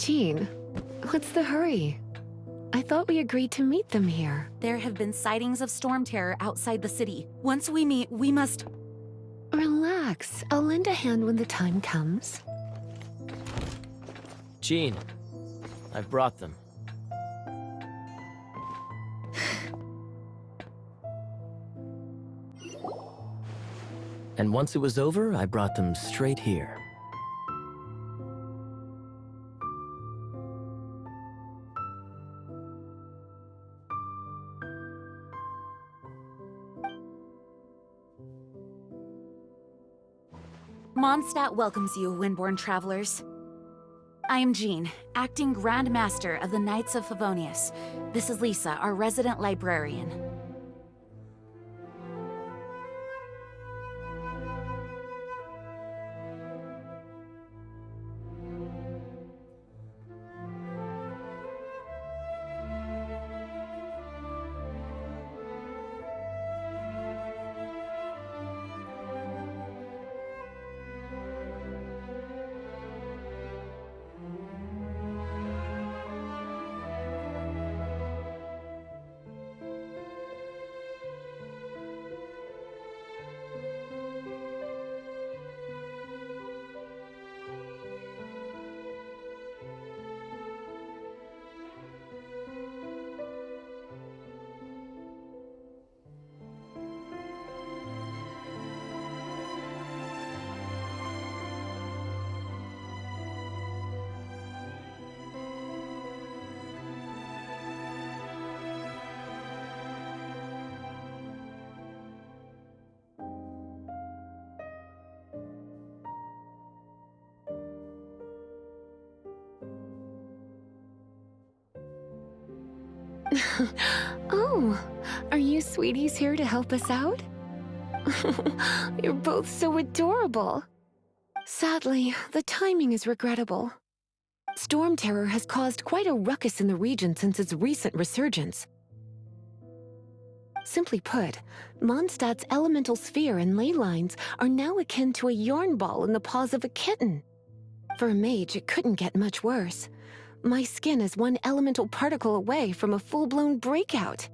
Jean, what's the hurry? I thought we agreed to meet them here. There have been sightings of storm terror outside the city. Once we meet, we must... Relax. I'll lend a hand when the time comes. Jean, I've brought them. And once it was over, I brought them straight here. Mondstadt welcomes you, Windborn travelers. I am Jean, acting Grand Master of the Knights of Favonius. This is Lisa, our resident librarian. Oh, are you sweeties here to help us out? You're both so adorable. Sadly, the timing is regrettable. Storm terror has caused quite a ruckus in the region since its recent resurgence. Simply put, Mondstadt's elemental sphere and ley lines are now akin to a yarn ball in the paws of a kitten. For a mage, it couldn't get much worse. My skin is one elemental particle away from a full-blown breakout.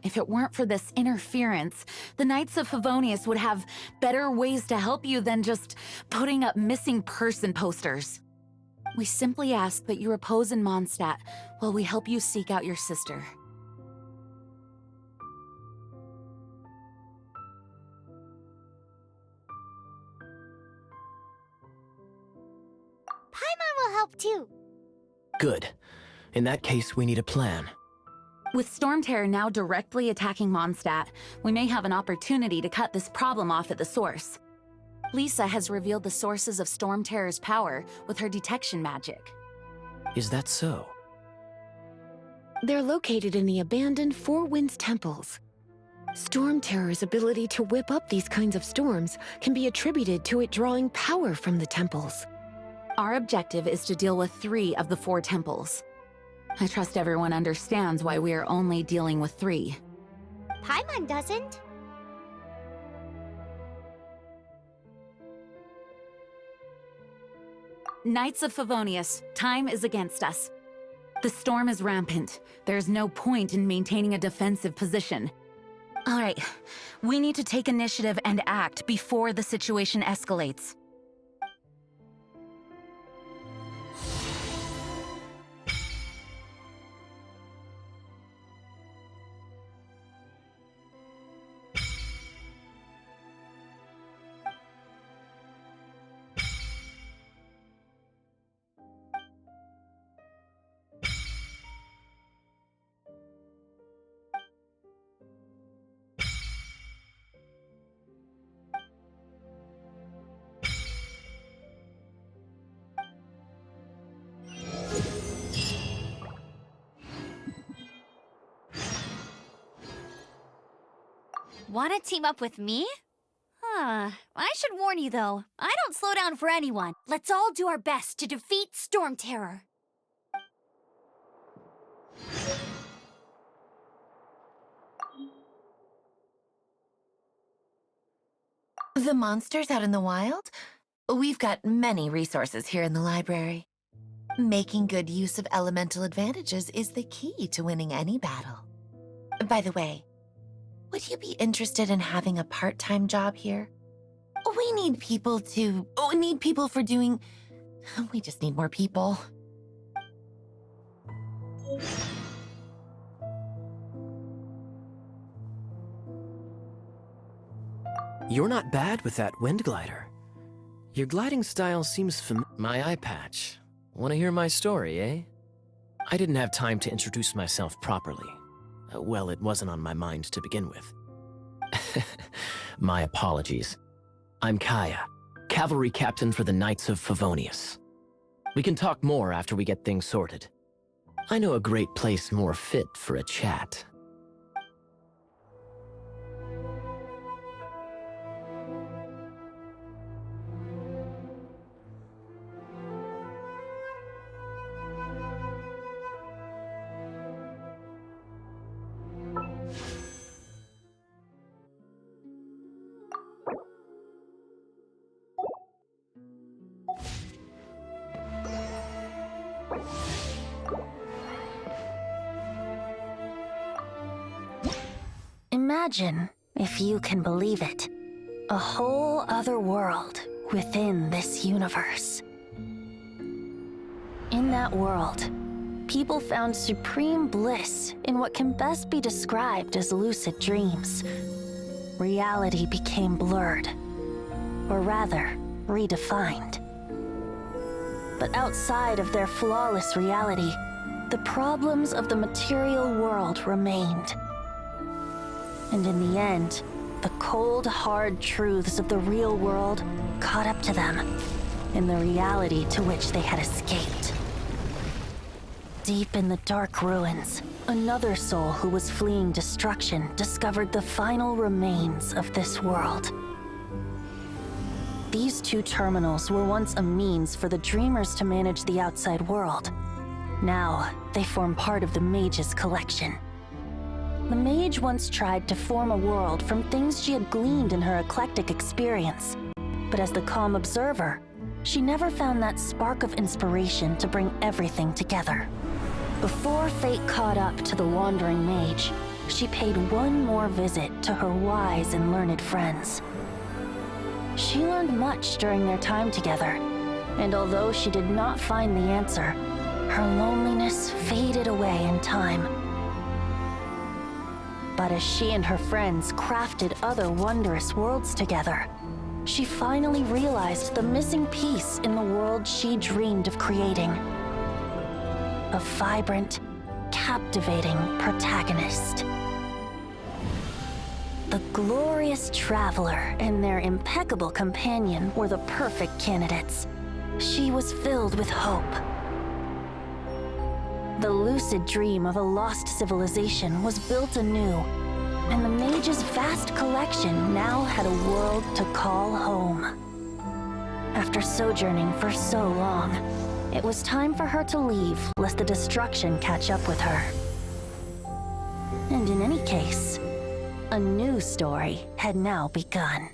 If it weren't for this interference, the Knights of Favonius would have better ways to help you than just putting up missing person posters. We simply ask that you repose in Mondstadt while we help you seek out your sister. Paimon will help too. Good. In that case, we need a plan. With storm terror now directly attacking Mondstadt, we may have an opportunity to cut this problem off at the source. Lisa has revealed the sources of storm terror's power with her detection magic. Is that so? They're located in the abandoned Four Winds temples. Storm terror's ability to whip up these kinds of storms can be attributed to it drawing power from the temples. Our objective is to deal with 3 of the 4 temples. I trust everyone understands why we are only dealing with 3. Paimon doesn't. Knights of Favonius, time is against us. The storm is rampant. There's no point in maintaining a defensive position. All right, we need to take initiative and act before the situation escalates. Want to team up with me? I should warn you though, I don't slow down for anyone. Let's all do our best to defeat Storm Terror. The monsters out in the wild? We've got many resources here in the library. Making good use of elemental advantages is the key to winning any battle. By the way, would you be interested in having a part-time job here? We need people for doing... We just need more people. You're not bad with that wind glider. Your gliding style seems My eye patch. Want to hear my story, eh? I didn't have time to introduce myself properly. Well, it wasn't on my mind to begin with. My apologies. I'm Kaya, cavalry captain for the Knights of Favonius. We can talk more after we get things sorted. I know a great place more fit for a chat. Imagine, if you can believe it, a whole other world within this universe. In that world, people found supreme bliss in what can best be described as lucid dreams. Reality became blurred, or rather, redefined. But outside of their flawless reality, the problems of the material world remained. And in the end, the cold, hard truths of the real world caught up to them in the reality to which they had escaped. Deep in the dark ruins, another soul who was fleeing destruction discovered the final remains of this world. These two terminals were once a means for the dreamers to manage the outside world. Now, they form part of the mage's collection. The mage once tried to form a world from things she had gleaned in her eclectic experience. But as the calm observer, she never found that spark of inspiration to bring everything together. Before fate caught up to the wandering mage, she paid one more visit to her wise and learned friends. She learned much during their time together, and although she did not find the answer, her loneliness faded away in time. But as she and her friends crafted other wondrous worlds together, she finally realized the missing piece in the world she dreamed of creating. A vibrant, captivating protagonist. The glorious traveler and their impeccable companion were the perfect candidates. She was filled with hope. The lucid dream of a lost civilization was built anew, and the mage's vast collection now had a world to call home. After sojourning for so long, it was time for her to leave lest the destruction catch up with her. And in any case, a new story had now begun.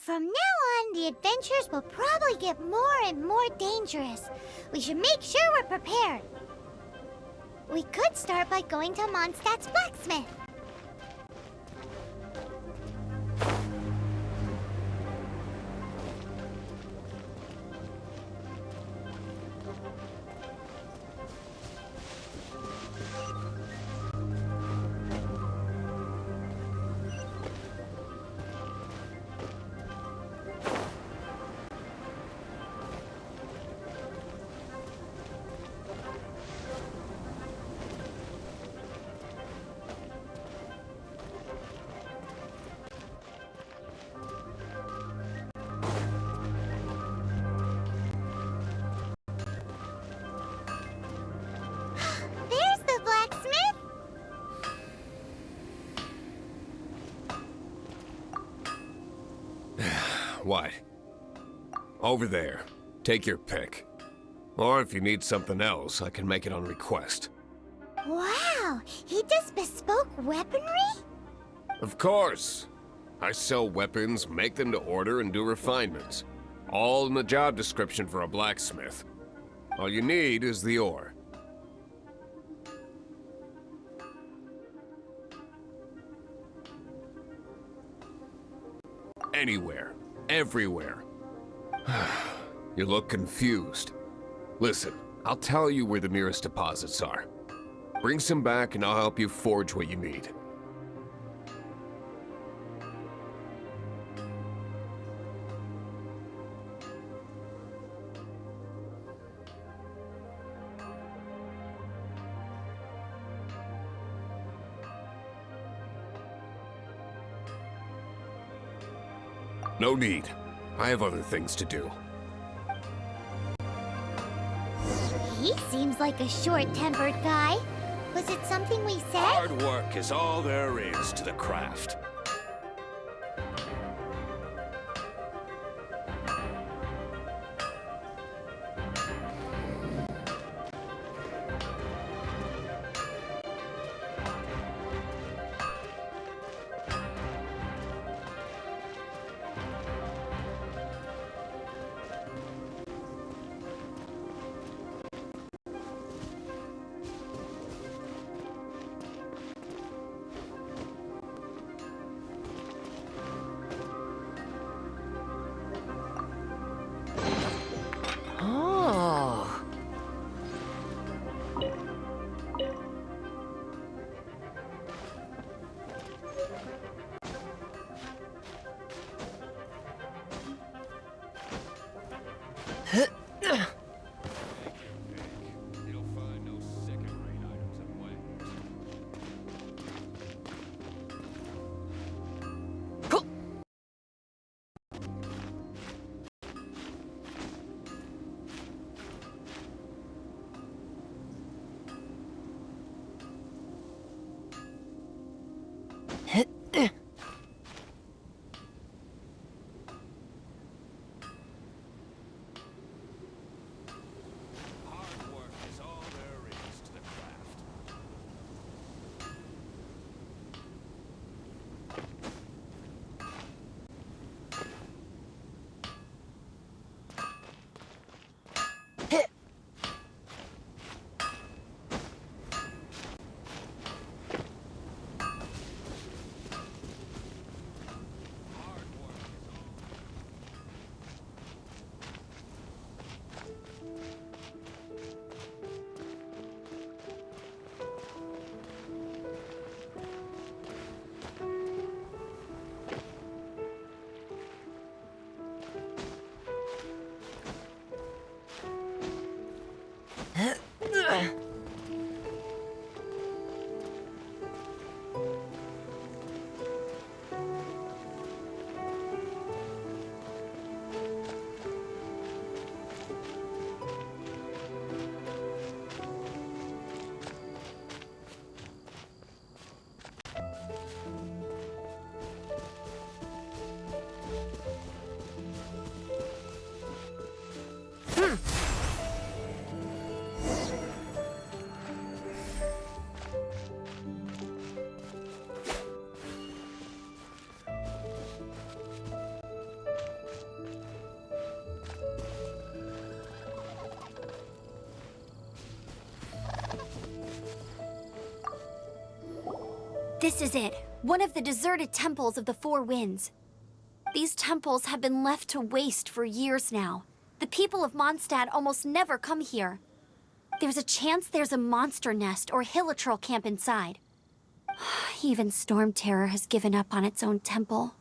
From now on, the adventures will probably get more and more dangerous. We should make sure we're prepared. We could start by going to Mondstadt's blacksmith. There's the blacksmith! What? Over there. Take your pick. Or if you need something else, I can make it on request. Wow, he does bespoke weaponry? Of course. I sell weapons, make them to order, and do refinements. All in the job description for a blacksmith. All you need is the ore. Anywhere. Everywhere. You look confused. Listen, I'll tell you where the nearest deposits are. Bring some back and I'll help you forge what you need. No need. I have other things to do. He seems like a short-tempered guy. Was it something we said? Hard work is all there is to the craft. Oh. You'll find no second-rate items anyway. Hard work is all there is to the craft. This is it. One of the deserted temples of the Four Winds. These temples have been left to waste for years now. The people of Mondstadt almost never come here. There's a chance there's a monster nest or hilitrol camp inside. Even Storm Terror has given up on its own temple.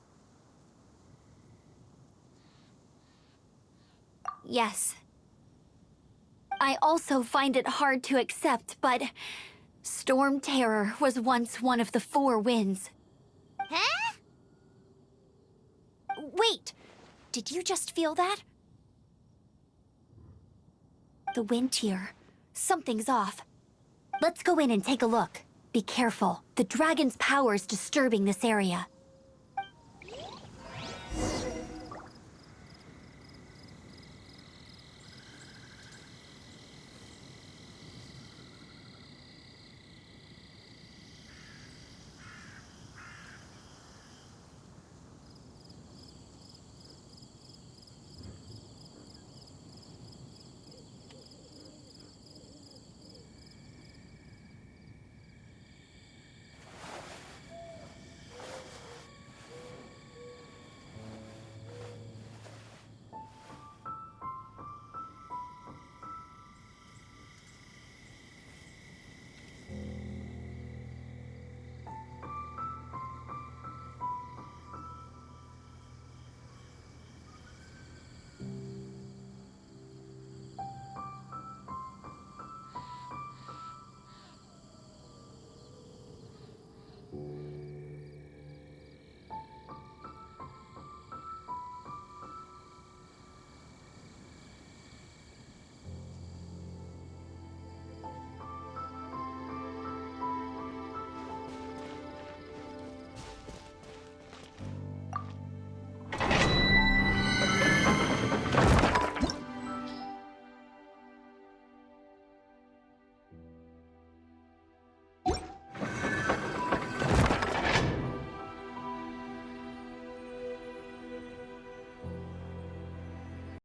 Yes. I also find it hard to accept, but Storm Terror was once one of the Four Winds. Huh? Wait! Did you just feel that? The wind here. Something's off. Let's go in and take a look. Be careful. The dragon's power is disturbing this area.